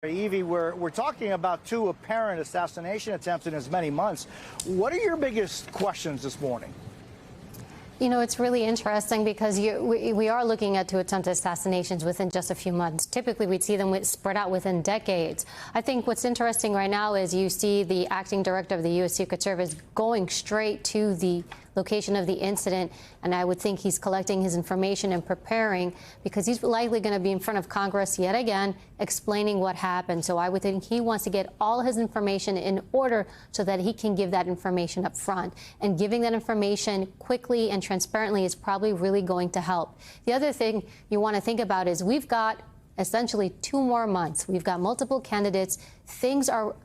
Evie, we're talking about two apparent assassination attempts in as many months. What are your biggest questions this morning? You know, it's really interesting because we are looking at two attempted assassinations within just a few months. Typically, we'd see them spread out within decades. I think what's interesting right now is you see the acting director of the U.S. Secret Service going straight to the location of the incident, and I would think he's collecting his information and preparing because he's likely going to be in front of Congress yet again explaining what happened. So I would think he wants to get all his information in order so that he can give that information up front. And giving that information quickly and transparently is probably really going to help. The other thing you want to think about is we've got essentially 2 more months. We've got multiple candidates. Things are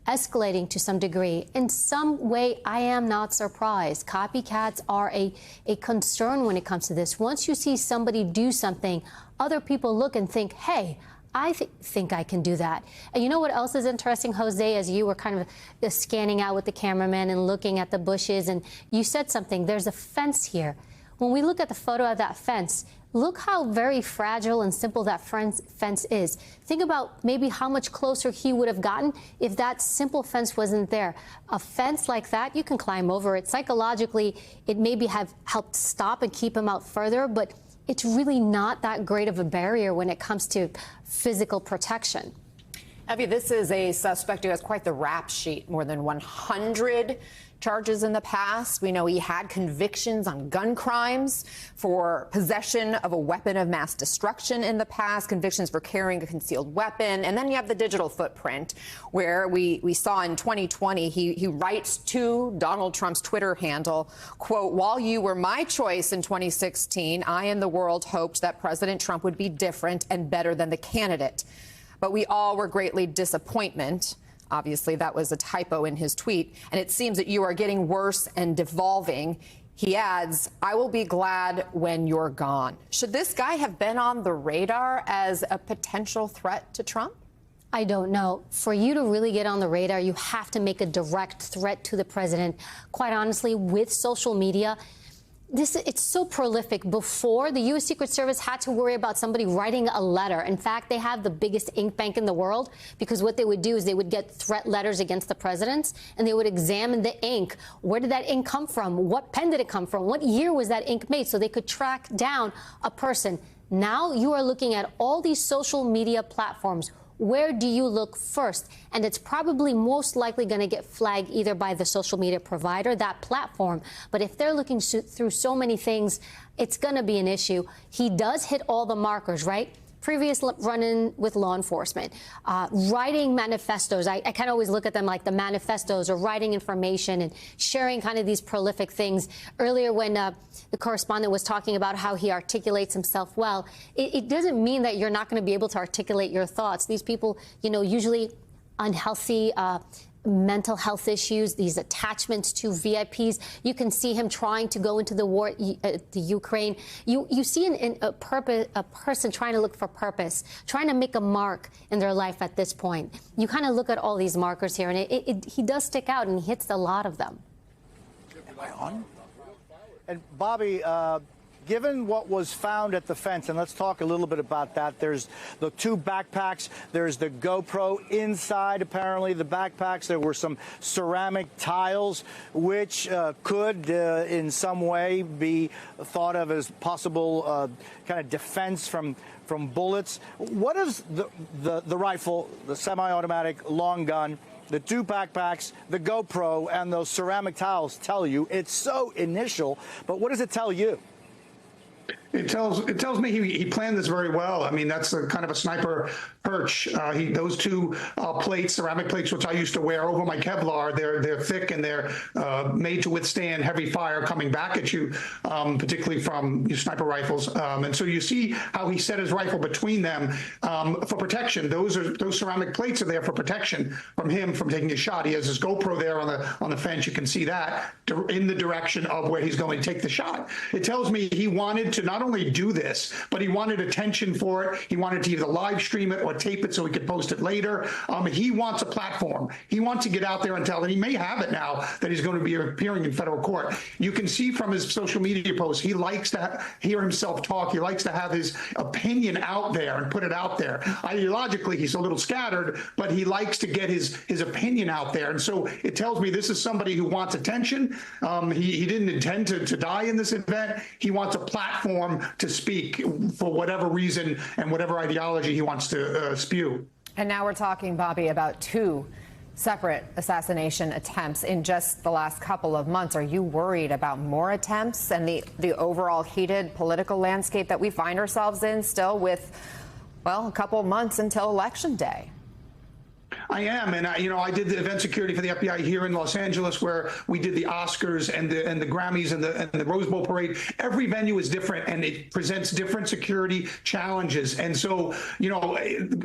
escalating to some degree. In some way, I am not surprised. Copycats are a concern when it comes to this. Once you see somebody do something, other people look and think, hey, I think I can do that. And you know what else is interesting, Jose, as you were kind of scanning out with the cameraman and looking at the bushes, and you said something, there's a fence here. When we look at the photo of that fence, look how very fragile and simple that fence is. Think about maybe how much closer he would have gotten if that simple fence wasn't there. A fence like that, you can climb over it. Psychologically, it maybe have helped stop and keep him out further, but it's really not that great of a barrier when it comes to physical protection. Evie, this is a suspect who has quite the rap sheet, more than 100 charges in the past. We know he had convictions on gun crimes, for possession of a weapon of mass destruction in the past, convictions for carrying a concealed weapon. And then you have the digital footprint, where we saw in 2020, he writes to Donald Trump's Twitter handle, quote, "While you were my choice in 2016, I and the world hoped that President Trump would be different and better than the candidate. But we all were greatly disappointed." Obviously, that was a typo in his tweet. And it seems that you are getting worse and devolving. He adds, "I will be glad when you're gone." Should this guy have been on the radar as a potential threat to Trump? I don't know. For you to really get on the radar, you have to make a direct threat to the president. Quite honestly, with social media, it's so prolific. Before, the U.S. Secret Service had to worry about somebody writing a letter. In fact, they have the biggest ink bank in the world, because what they would do is they would get threat letters against the presidents, and they would examine the ink. Where did that ink come from? What pen did it come from? What year was that ink made? So they could track down a person. Now you are looking at all these social media platforms. Where do you look first? And it's probably most likely going to get flagged either by the social media provider, that platform. But if they're looking through so many things, it's going to be an issue. He does hit all the markers, right? Previous run-in with law enforcement, writing manifestos. I kind of always look at them like the manifestos, or writing information and sharing kind of these prolific things. Earlier, when the correspondent was talking about how he articulates himself well, it doesn't mean that you're not going to be able to articulate your thoughts. These people, you know, usually unhealthy mental health issues, these attachments to VIPs. You can see him trying to go into the war, the Ukraine. You see a person trying to look for purpose, trying to make a mark in their life at this point. You kind of look at all these markers here, and he does stick out, and he hits a lot of them. And Bobby, given what was found at the fence, and let's talk a little bit about that. There's the 2 backpacks. There's the GoPro inside, apparently, the backpacks. There were some ceramic tiles, which could, in some way, be thought of as possible kind of defense from bullets. What does the rifle, the semi-automatic long gun, the 2 backpacks, the GoPro, and those ceramic tiles tell you? It's so initial, but what does it tell you? It tells me he planned this very well. I mean, that's kind of a sniper perch. Those 2 plates, ceramic plates, which I used to wear over my Kevlar, they're thick, and they're made to withstand heavy fire coming back at you, particularly from your sniper rifles. And so you see how he set his rifle between them for protection. Those ceramic plates are there for protection from him from taking a shot. He has his GoPro there on the fence. You can see that in the direction of where he's going to take the shot. It tells me he wanted to not not only do this, but he wanted attention for it. He wanted to either live stream it or tape it so he could post it later. He wants a platform. He wants to get out there and tell, and he may have it now that he's going to be appearing in federal court. You can see from his social media posts, he likes to hear himself talk. He likes to have his opinion out there and put it out there. Ideologically, he's a little scattered, but he likes to get his opinion out there. And so it tells me this is somebody who wants attention. He didn't intend to die in this event. He wants a platform to speak for whatever reason and whatever ideology he wants to spew. And now we're talking, Bobby, about 2 separate assassination attempts in just the last couple of months. Are you worried about more attempts and the overall heated political landscape that we find ourselves in still with, well, a couple of months until Election Day? I am, and I did the event security for the FBI here in Los Angeles, where we did the Oscars and the Grammys and the Rose Bowl parade. Every venue is different, and it presents different security challenges. And so,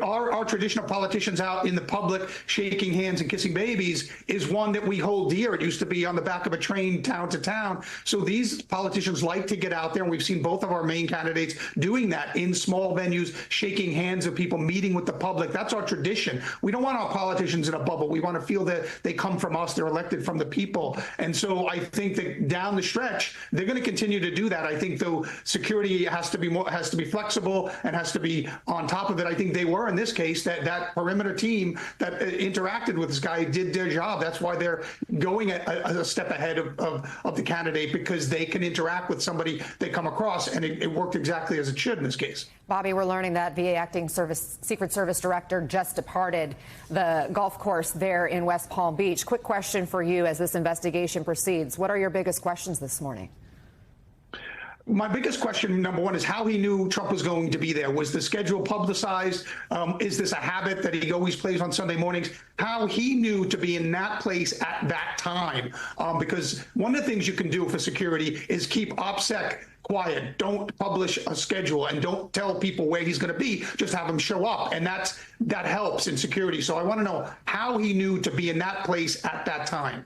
our traditional politicians out in the public shaking hands and kissing babies is one that we hold dear. It used to be on the back of a train, town to town. So these politicians like to get out there, and we've seen both of our main candidates doing that in small venues, shaking hands of people, meeting with the public. That's our tradition. We don't want our politicians in a bubble. We want to feel that they come from us, they're elected from the people. And so I think that down the stretch, they're going to continue to do that. I think, though, security has to be flexible and has to be on top of it. I think they were in this case, that perimeter team that interacted with this guy did their job. That's why they're going a step ahead of the candidate, because they can interact with somebody they come across, and it worked exactly as it should in this case. Bobby, we're learning that VA Acting Secret Service Director just departed the golf course there in West Palm Beach. Quick question for you as this investigation proceeds. What are your biggest questions this morning? My biggest question, number one, is how he knew Trump was going to be there. Was the schedule publicized? Is this a habit that he always plays on Sunday mornings? How he knew to be in that place at that time. Because one of the things you can do for security is keep OPSEC quiet. Don't publish a schedule and don't tell people where he's going to be. Just have him show up. And that helps in security. So I want to know how he knew to be in that place at that time.